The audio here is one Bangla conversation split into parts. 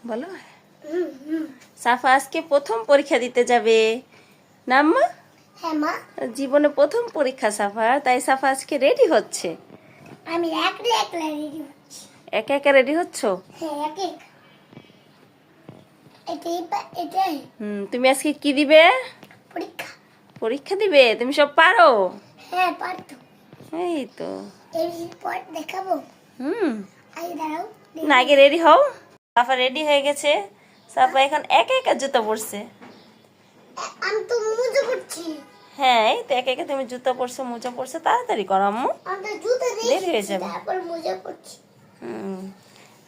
বলো। সাফা আজকে প্রথম পরীক্ষা দিতে যাবে না আম্মা? হ্যাঁ মা, জীবনে প্রথম পরীক্ষা সাফা, তাই সাফা আজকে রেডি হচ্ছে। আমি একলা একলা রেডি হচ্ছি। একা একা রেডি হচ্ছ? হ্যাঁ একা এটাই তুমি আজকে কি দিবে? পরীক্ষা। পরীক্ষা দিবে? তুমি সব পারো? হ্যাঁ পারতো। এই তো। এই পর দেখাবো। আগে দাঁড়াও। না, আগে রেডি হও। সাফা রেডি হয়ে গেছে। সাফা এখন একা একা জুতা পরছে। আমি তো মোজা পরছি। হ্যাঁ, এই তো একা একা তুমি জুতা পরছো, মোজা পরছো, তাড়াতাড়ি করো আম্মু, আমি তো জুতা দেরি হয়ে যাবে। তারপর মোজা পরছি।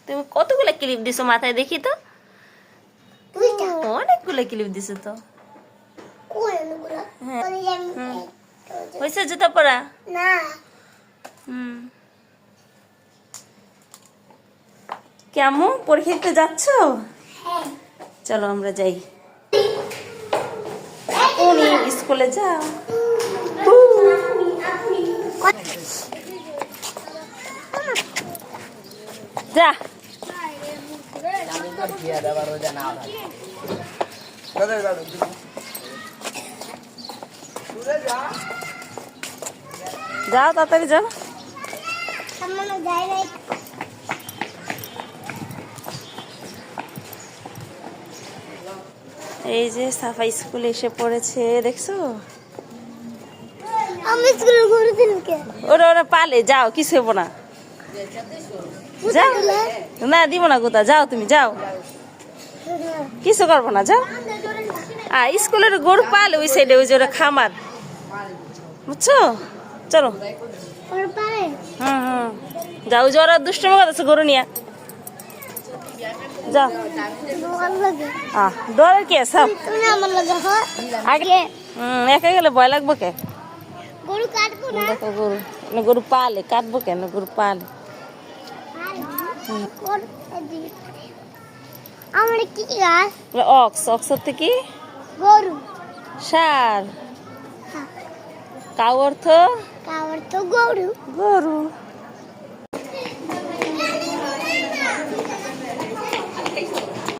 তুমি কতগুলো ক্লিপ দিছো মাথায় দেখি তো? দুইটা। অনেকগুলো ক্লিপ দিছো তো। কোন এগুলো? হ্যাঁ। আমি হয়েছে জুতা পরা? না। কেমন পরীক্ষা দিতে যাচ্ছ? হ্যাঁ। চলো আমরা যাই। কোন স্কুলে যাও? যা। যাও তাড়াতাড়ি যাও। সামনে যাই নাই। এই যে সাফা স্কুলে এসে পড়েছে, দেখছো? আমি স্কুলে ঘুরে দিলাম কে? ওরা ওরা পালে, যাও, কিছু হবো না। যাও না, দিব না গোতা, যাও তুমি যাও, কিছু করবো না, যাও। স্কুলের গরু পালে ওই সাইডে, ওই যে ওরা খামার, বুঝছো? চলো। যাও, ওই যে ওরা দুষ্টমি করতেছে গরু নিয়ে, যাও। ডরের কি সব? আগে একা গেলে ভয় লাগবো কে? গরু কাটবো না। দেখো গরু, না গরু পালে, কাটবো কেন? গরু পালে। আমার কি গাছ? অক্স, অক্সর থেকে গরু। সার। কাউ অর্থ কাওয়ার তো গরু। গরু।